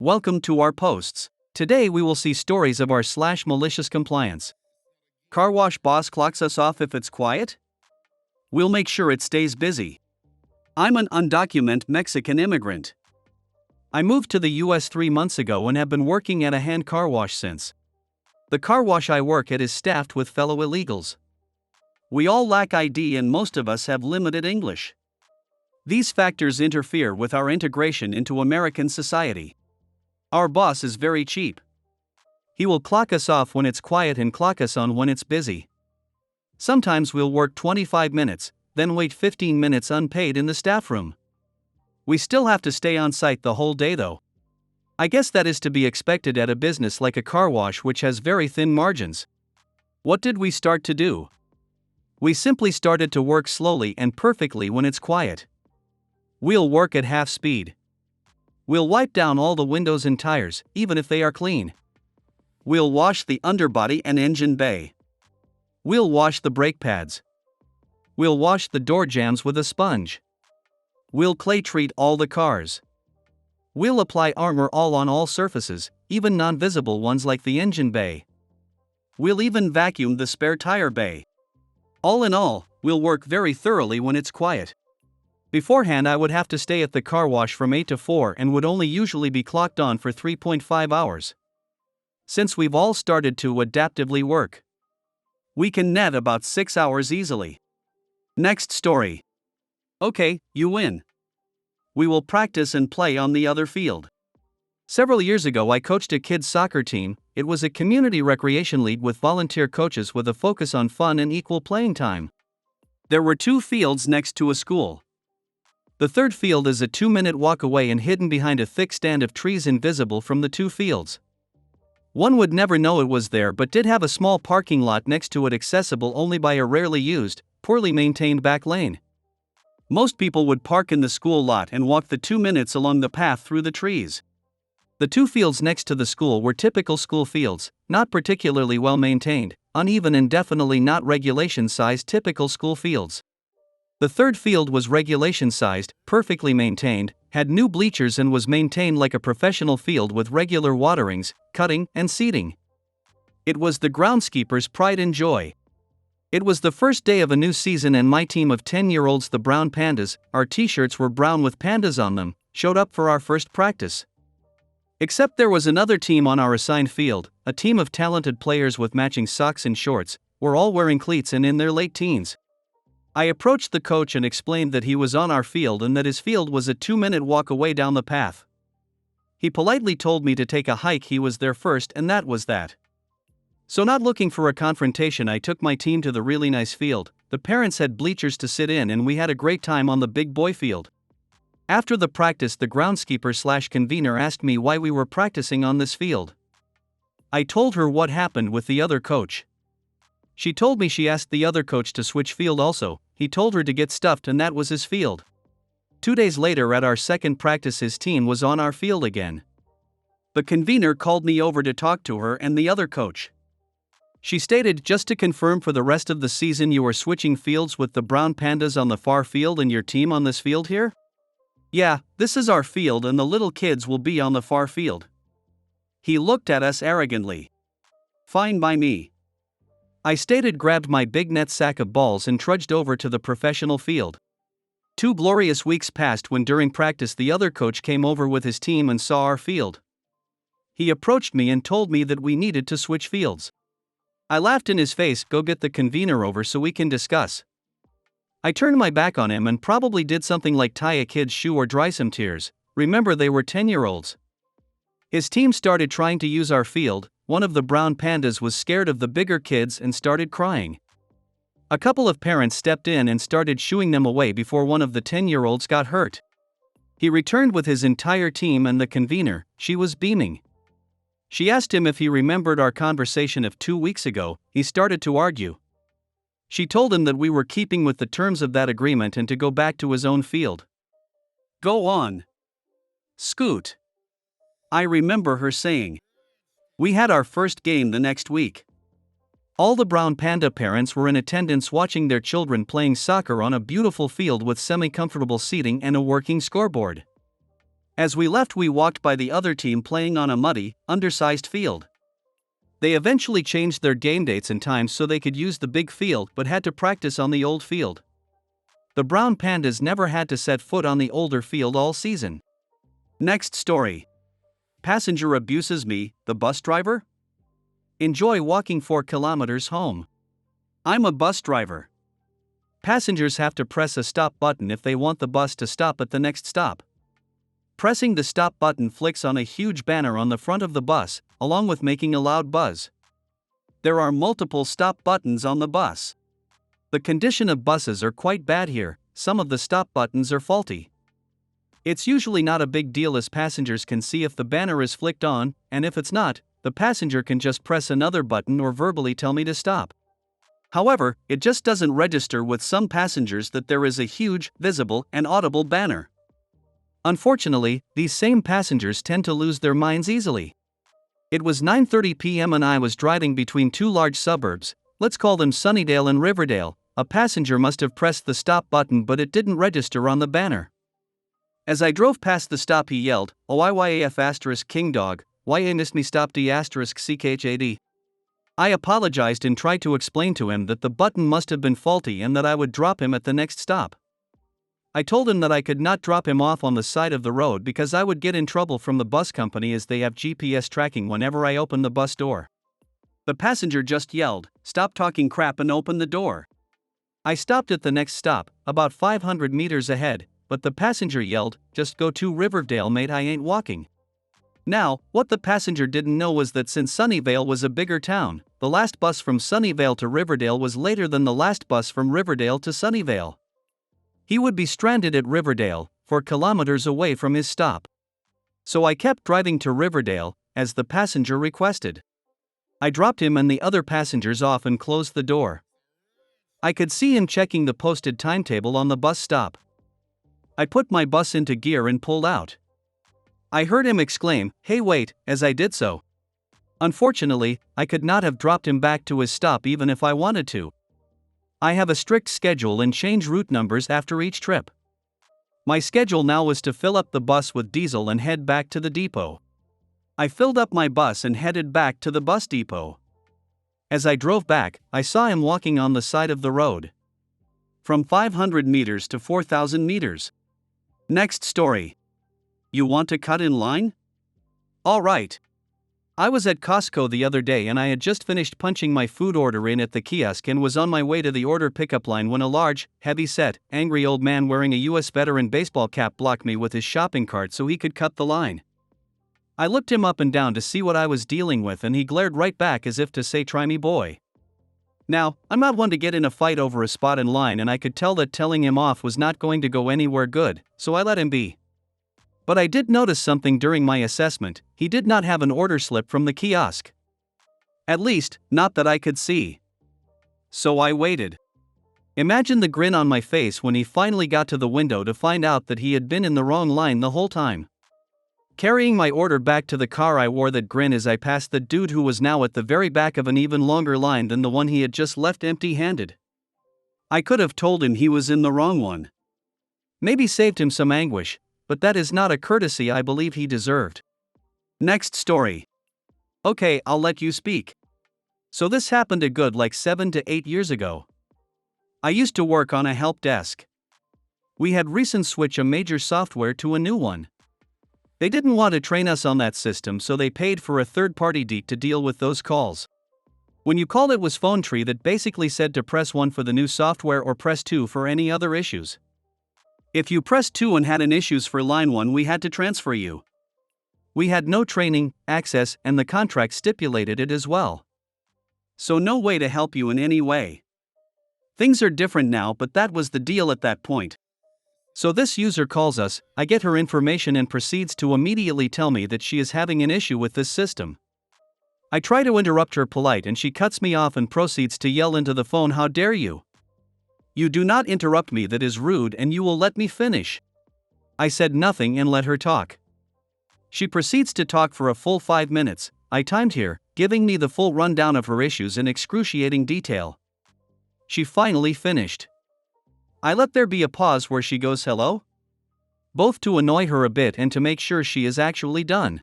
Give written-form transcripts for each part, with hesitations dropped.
Welcome to our posts. Today we will see stories of our /malicious compliance. Car wash boss clocks us off if it's quiet? We'll make sure it stays busy. I'm an undocumented Mexican immigrant. I moved to the US 3 months ago and have been working at a hand car wash since. The car wash I work at is staffed with fellow illegals. We all lack ID and most of us have limited English. These factors interfere with our integration into American society. Our boss is very cheap. He will clock us off when it's quiet and clock us on when it's busy. Sometimes we'll work 25 minutes, then wait 15 minutes unpaid in the staff room. We still have to stay on site the whole day though. I guess that is to be expected at a business like a car wash which has very thin margins. What did we start to do? We simply started to work slowly and perfectly when it's quiet. We'll work at half speed. We'll wipe down all the windows and tires, even if they are clean. We'll wash the underbody and engine bay. We'll wash the brake pads. We'll wash the door jambs with a sponge. We'll clay treat all the cars. We'll apply armor all on all surfaces, even non-visible ones like the engine bay. We'll even vacuum the spare tire bay. All in all, we'll work very thoroughly when it's quiet. Beforehand I would have to stay at the car wash from 8 to 4 and would only usually be clocked on for 3.5 hours. Since we've all started to adaptively work, we can net about 6 hours easily. Next story. Okay, you win. We will practice and play on the other field. Several years ago I coached a kids' soccer team. It was a community recreation league with volunteer coaches with a focus on fun and equal playing time. There were 2 fields next to a school. The third field is a 2-minute walk away and hidden behind a thick stand of trees invisible from the 2 fields. One would never know it was there but did have a small parking lot next to it accessible only by a rarely used, poorly maintained back lane. Most people would park in the school lot and walk the 2 minutes along the path through the trees. The 2 fields next to the school were typical school fields, not particularly well maintained, uneven and definitely not regulation-sized typical school fields. The third field was regulation-sized, perfectly maintained, had new bleachers and was maintained like a professional field with regular waterings, cutting, and seeding. It was the groundskeeper's pride and joy. It was the first day of a new season and my team of 10-year-olds, the Brown Pandas, our t-shirts were brown with pandas on them, showed up for our first practice. Except there was another team on our assigned field, a team of talented players with matching socks and shorts, were all wearing cleats and in their late teens. I approached the coach and explained that he was on our field and that his field was a 2-minute walk away down the path. He politely told me to take a hike. He was there first and that was that. So not looking for a confrontation, I took my team to the really nice field. The parents had bleachers to sit in and we had a great time on the big boy field. After the practice, the groundskeeper/convener asked me why we were practicing on this field. I told her what happened with the other coach. She told me she asked the other coach to switch field also. He told her to get stuffed and that was his field. 2 days later at our second practice his team was on our field again. The convener called me over to talk to her and the other coach. She stated, just to confirm, for the rest of the season you are switching fields with the Brown Pandas on the far field and your team on this field here? Yeah, this is our field and the little kids will be on the far field. He looked at us arrogantly. Fine by me. I stated, grabbed my big net sack of balls and trudged over to the professional field. 2 glorious weeks passed when during practice the other coach came over with his team and saw our field. He approached me and told me that we needed to switch fields. I laughed in his face. Go get the convener over so we can discuss. I turned my back on him and probably did something like tie a kid's shoe or dry some tears. Remember, they were 10-year-olds. His team started trying to use our field. One of the Brown Pandas was scared of the bigger kids and started crying. A couple of parents stepped in and started shooing them away before one of the 10-year-olds got hurt. He returned with his entire team and the convener. She was beaming. She asked him if he remembered our conversation of 2 weeks ago. He started to argue. She told him that we were keeping with the terms of that agreement and to go back to his own field. Go on. Scoot. I remember her saying. We had our first game the next week. All the Brown Panda parents were in attendance watching their children playing soccer on a beautiful field with semi-comfortable seating and a working scoreboard. As we left, we walked by the other team playing on a muddy, undersized field. They eventually changed their game dates and times so they could use the big field but had to practice on the old field. The brown pandas never had to set foot on the older field all season. Next story. Passenger abuses me, the bus driver? Enjoy walking 4 kilometers home. I'm a bus driver. Passengers have to press a stop button if they want the bus to stop at the next stop. Pressing the stop button flicks on a huge banner on the front of the bus, along with making a loud buzz. There are multiple stop buttons on the bus. The condition of buses are quite bad here, some of the stop buttons are faulty. It's usually not a big deal as passengers can see if the banner is flicked on, and if it's not, the passenger can just press another button or verbally tell me to stop. However, it just doesn't register with some passengers that there is a huge, visible, and audible banner. Unfortunately, these same passengers tend to lose their minds easily. It was 9:30 p.m. and I was driving between 2 large suburbs, let's call them Sunnydale and Riverdale. A passenger must have pressed the stop button but it didn't register on the banner. As I drove past the stop, he yelled, "OIYAF king dog, why ain't me stop d CKHAD?" I apologized and tried to explain to him that the button must have been faulty and that I would drop him at the next stop. I told him that I could not drop him off on the side of the road because I would get in trouble from the bus company as they have GPS tracking whenever I open the bus door. The passenger just yelled, "Stop talking crap and open the door." I stopped at the next stop, about 500 meters ahead, but the passenger yelled, "Just go to Riverdale mate, I ain't walking." Now, what the passenger didn't know was that since Sunnyvale was a bigger town, the last bus from Sunnyvale to Riverdale was later than the last bus from Riverdale to Sunnyvale. He would be stranded at Riverdale, 4 kilometers away from his stop. So I kept driving to Riverdale, as the passenger requested. I dropped him and the other passengers off and closed the door. I could see him checking the posted timetable on the bus stop. I put my bus into gear and pulled out. I heard him exclaim, "Hey wait," as I did so. Unfortunately, I could not have dropped him back to his stop even if I wanted to. I have a strict schedule and change route numbers after each trip. My schedule now was to fill up the bus with diesel and head back to the depot. I filled up my bus and headed back to the bus depot. As I drove back, I saw him walking on the side of the road. From 500 meters to 4,000 meters. Next story. You want to cut in line? All right. I was at Costco the other day and I had just finished punching my food order in at the kiosk and was on my way to the order pickup line when a large, heavy-set, angry old man wearing a U.S. veteran baseball cap blocked me with his shopping cart so he could cut the line. I looked him up and down to see what I was dealing with and he glared right back as if to say, "Try me boy." Now, I'm not one to get in a fight over a spot in line and I could tell that telling him off was not going to go anywhere good, so I let him be. But I did notice something during my assessment: he did not have an order slip from the kiosk. At least, not that I could see. So I waited. Imagine the grin on my face when he finally got to the window to find out that he had been in the wrong line the whole time. Carrying my order back to the car, I wore that grin as I passed the dude who was now at the very back of an even longer line than the one he had just left empty-handed. I could have told him he was in the wrong one. Maybe saved him some anguish, but that is not a courtesy I believe he deserved. Next story. Okay, I'll let you speak. So this happened a good 7 to 8 years ago. I used to work on a help desk. We had recent switched a major software to a new one. They didn't want to train us on that system, so they paid for a third-party geek to deal with those calls. When you called, it was phone tree that basically said to press 1 for the new software or press 2 for any other issues. If you pressed 2 and had an issues for line 1, we had to transfer you. We had no training, access, and the contract stipulated it as well. So no way to help you in any way. Things are different now, but that was the deal at that point. So this user calls us, I get her information and proceeds to immediately tell me that she is having an issue with this system. I try to interrupt her polite and she cuts me off and proceeds to yell into the phone, "How dare you? You do not interrupt me, that is rude, and you will let me finish." I said nothing and let her talk. She proceeds to talk for a full 5 minutes, I timed here, giving me the full rundown of her issues in excruciating detail. She finally finished. I let there be a pause where she goes, "Hello? both to annoy her a bit and to make sure she is actually done.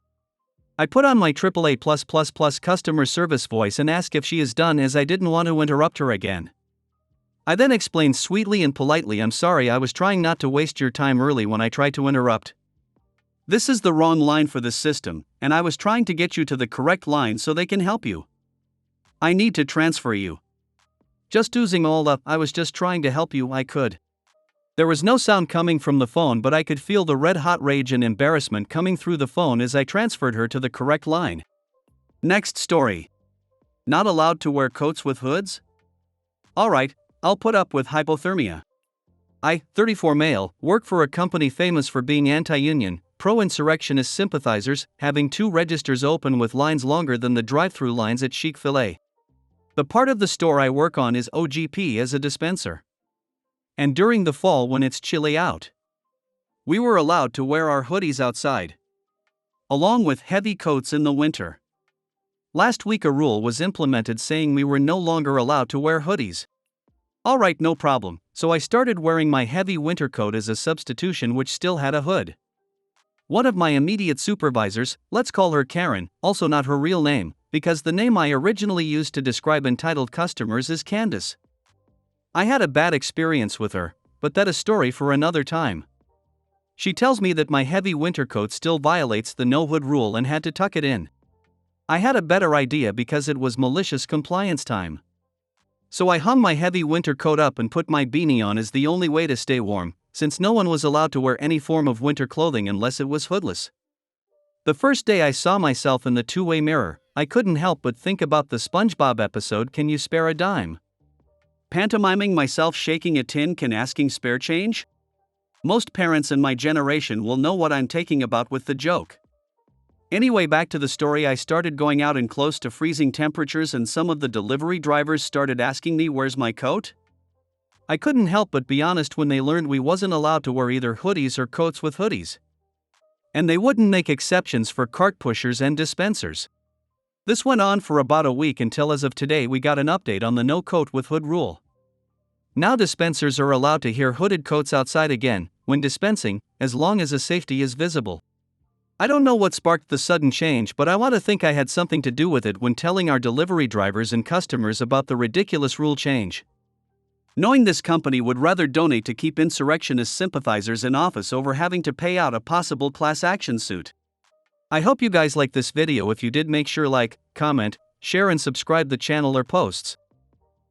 I put on my AAA++ customer service voice and ask if she is done, as I didn't want to interrupt her again. I then explained sweetly and politely, "I'm sorry, I was trying not to waste your time early when I tried to interrupt. This is the wrong line for this system, and I was trying to get you to the correct line so they can help you. I need to transfer you." Just oozing all up, "I was just trying to help you, I could." There was no sound coming from the phone, but I could feel the red-hot rage and embarrassment coming through the phone as I transferred her to the correct line. Next story. Not allowed to wear coats with hoods? Alright, I'll put up with hypothermia. I, 34 male, work for a company famous for being anti-union, pro-insurrectionist sympathizers, having 2 registers open with lines longer than the drive-through lines at Chick-fil-A. The part of the store I work on is OGP as a dispenser. And during the fall when it's chilly out, we were allowed to wear our hoodies outside, along with heavy coats in the winter. Last week a rule was implemented saying we were no longer allowed to wear hoodies. Alright, no problem, so I started wearing my heavy winter coat as a substitution, which still had a hood. One of my immediate supervisors, let's call her Karen, also not her real name, because the name I originally used to describe entitled customers is Candace. I had a bad experience with her, but that is a story for another time. She tells me that my heavy winter coat still violates the no-hood rule and had to tuck it in. I had a better idea because it was malicious compliance time. So I hung my heavy winter coat up and put my beanie on as the only way to stay warm, since no one was allowed to wear any form of winter clothing unless it was hoodless. The first day I saw myself in the two-way mirror, I couldn't help but think about the SpongeBob episode "Can You Spare a Dime?" Pantomiming myself shaking a tin can asking spare change? Most parents in my generation will know what I'm taking about with the joke. Anyway, back to the story. I started going out in close to freezing temperatures and some of the delivery drivers started asking me where's my coat? I couldn't help but be honest when they learned we wasn't allowed to wear either hoodies or coats with hoodies. And they wouldn't make exceptions for cart pushers and dispensers. This went on for about a week until as of today we got an update on the no coat with hood rule. Now dispensers are allowed to wear hooded coats outside again, when dispensing, as long as a safety is visible. I don't know what sparked the sudden change, but I want to think I had something to do with it when telling our delivery drivers and customers about the ridiculous rule change. Knowing this company would rather donate to keep insurrectionist sympathizers in office over having to pay out a possible class action suit. I hope you guys like this video. If you did, make sure like, comment, share and subscribe the channel or posts.